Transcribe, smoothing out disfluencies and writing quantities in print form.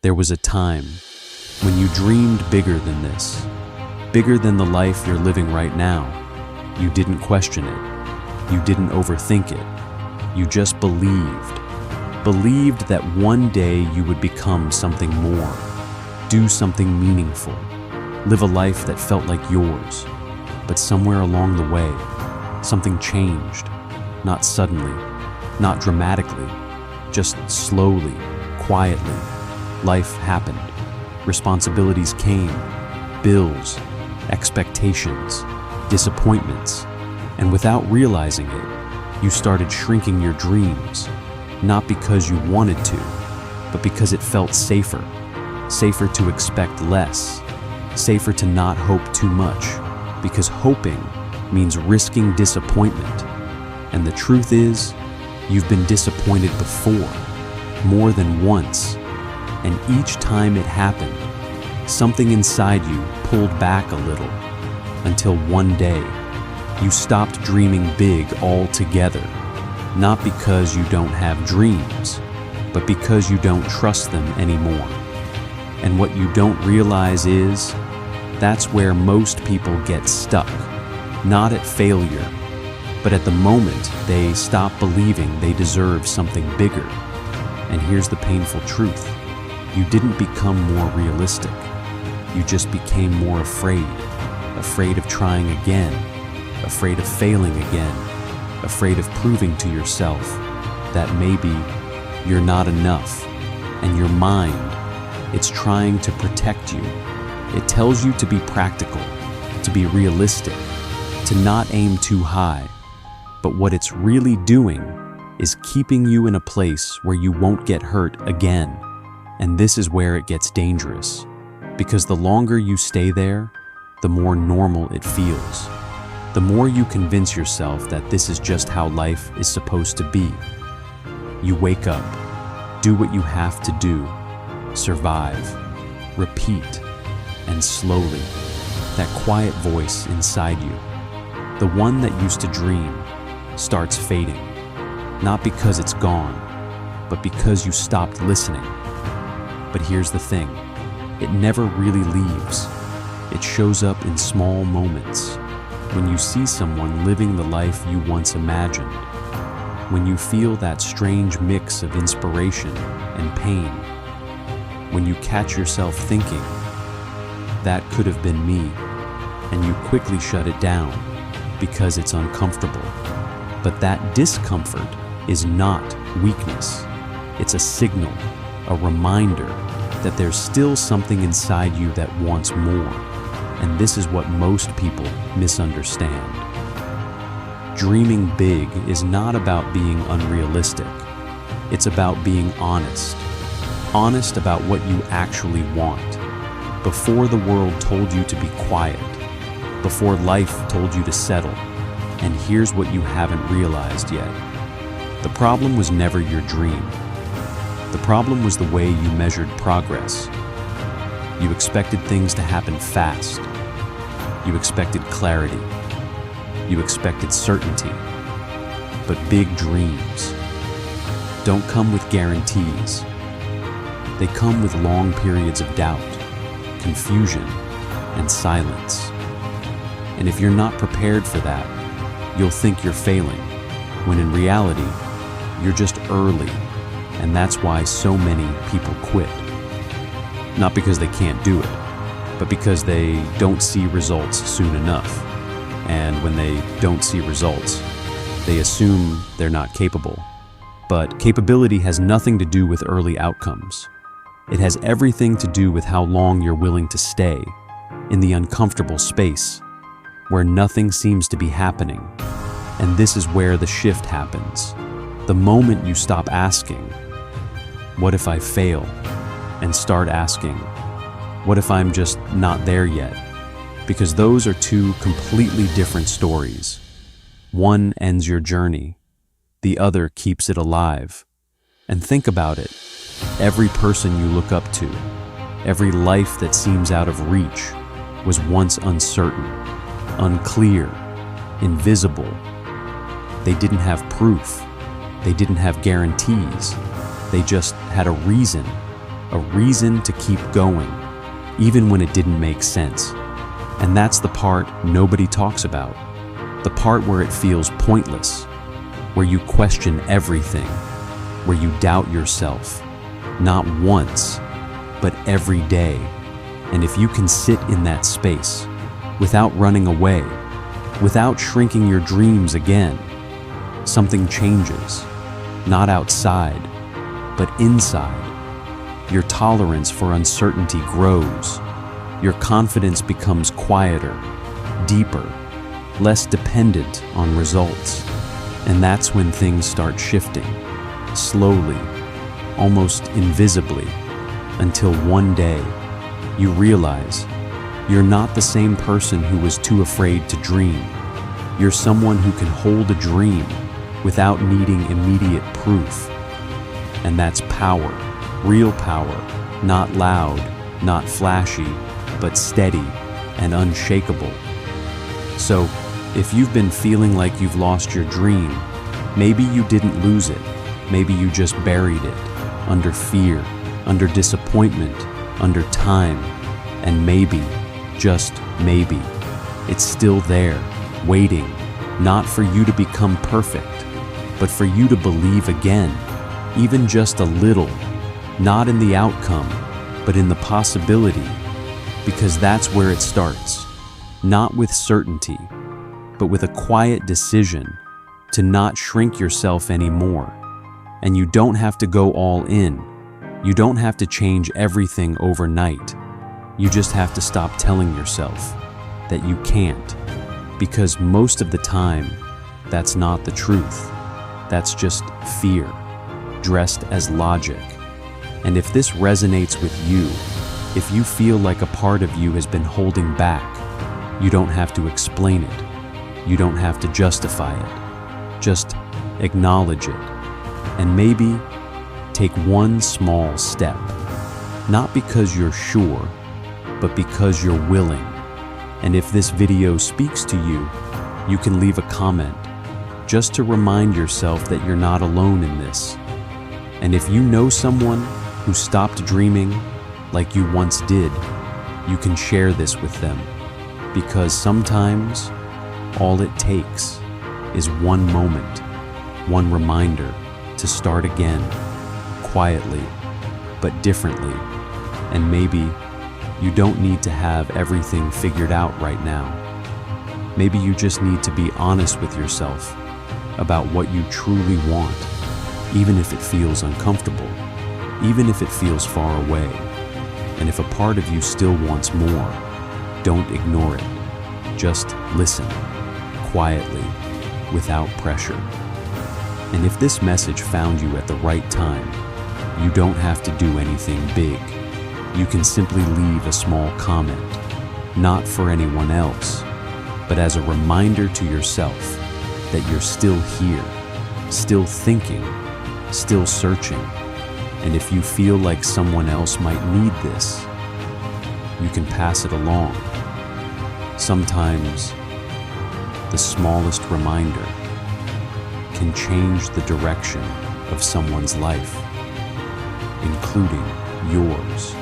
There was a time when you dreamed bigger than this, bigger than the life you're living right now. You didn't question it. You didn't overthink it. You just believed. Believed that one day you would become something more, do something meaningful, live a life that felt like yours. But somewhere along the way, something changed. Not suddenly, not dramatically, just slowly, quietly. Life happened. Responsibilities came, bills, expectations, disappointments, and without realizing it, you started shrinking your dreams, not because you wanted to, but because it felt safer. Safer to expect less, safer to not hope too much, because hoping means risking disappointment. And the truth is, you've been disappointed before, more than once, and each time it happened, something inside you pulled back a little, until one day, you stopped dreaming big altogether, not because you don't have dreams, but because you don't trust them anymore. And what you don't realize is, that's where most people get stuck, not at failure, but at the moment they stop believing they deserve something bigger. And here's the painful truth. You didn't become more realistic. You just became more afraid. Afraid of trying again. Afraid of failing again. Afraid of proving to yourself that maybe you're not enough. And your mind, it's trying to protect you. It tells you to be practical, to be realistic, to not aim too high. But what it's really doing is keeping you in a place where you won't get hurt again. And this is where it gets dangerous, because the longer you stay there, the more normal it feels. The more you convince yourself that this is just how life is supposed to be. You wake up, do what you have to do, survive, repeat, and slowly, that quiet voice inside you, the one that used to dream, starts fading. Not because it's gone, but because you stopped listening. But here's the thing, it never really leaves. It shows up in small moments. When you see someone living the life you once imagined. When you feel that strange mix of inspiration and pain. When you catch yourself thinking, that could have been me, and you quickly shut it down because it's uncomfortable. But that discomfort is not weakness. It's a signal, a reminder that there's still something inside you that wants more. And this is what most people misunderstand. Dreaming big is not about being unrealistic. It's about being honest. Honest about what you actually want. Before the world told you to be quiet. Before life told you to settle. And here's what you haven't realized yet. The problem was never your dream. The problem was the way you measured progress. You expected things to happen fast. You expected clarity. You expected certainty. But big dreams don't come with guarantees. They come with long periods of doubt, confusion, and silence. And if you're not prepared for that, you'll think you're failing, when in reality, you're just early. And that's why so many people quit. Not because they can't do it, but because they don't see results soon enough. And when they don't see results, they assume they're not capable. But capability has nothing to do with early outcomes. It has everything to do with how long you're willing to stay in the uncomfortable space where nothing seems to be happening. And this is where the shift happens. The moment you stop asking, what if I fail? And start asking, what if I'm just not there yet? Because those are two completely different stories. One ends your journey, the other keeps it alive. And think about it, every person you look up to, every life that seems out of reach, was once uncertain, unclear, invisible. They didn't have proof. They didn't have guarantees. They just had a reason. a reason to keep going, even when it didn't make sense. And that's the part nobody talks about, the part where it feels pointless, where you question everything, where you doubt yourself, not once, but every day. And if you can sit in that space, without running away, without shrinking your dreams again, something changes, not outside, but inside. Your tolerance for uncertainty grows. Your confidence becomes quieter, deeper, less dependent on results. And that's when things start shifting, slowly, almost invisibly, until one day you realize you're not the same person who was too afraid to dream. You're someone who can hold a dream without needing immediate proof. And that's power, real power, not loud, not flashy, but steady and unshakable. So, if you've been feeling like you've lost your dream, maybe you didn't lose it. Maybe you just buried it, under fear, under disappointment, under time, and maybe, just maybe, it's still there, waiting, not for you to become perfect, but for you to believe again, even just a little, not in the outcome, but in the possibility, because that's where it starts, not with certainty, but with a quiet decision to not shrink yourself anymore. And you don't have to go all in. You don't have to change everything overnight. You just have to stop telling yourself that you can't, because most of the time, that's not the truth. That's just fear, dressed as logic. And if this resonates with you, if you feel like a part of you has been holding back, you don't have to explain it. You don't have to justify it. Just acknowledge it. And maybe take one small step. Not because you're sure, but because you're willing. And if this video speaks to you, you can leave a comment, just to remind yourself that you're not alone in this. And if you know someone who stopped dreaming like you once did, you can share this with them. Because sometimes, all it takes is one moment, one reminder to start again, quietly, but differently. And maybe you don't need to have everything figured out right now. Maybe you just need to be honest with yourself about what you truly want, even if it feels uncomfortable, even if it feels far away. And if a part of you still wants more, don't ignore it. Just listen, quietly, without pressure. And if this message found you at the right time, you don't have to do anything big. You can simply leave a small comment, not for anyone else, but as a reminder to yourself that you're still here, still thinking, still searching. And if you feel like someone else might need this, you can pass it along. Sometimes, the smallest reminder can change the direction of someone's life, including yours.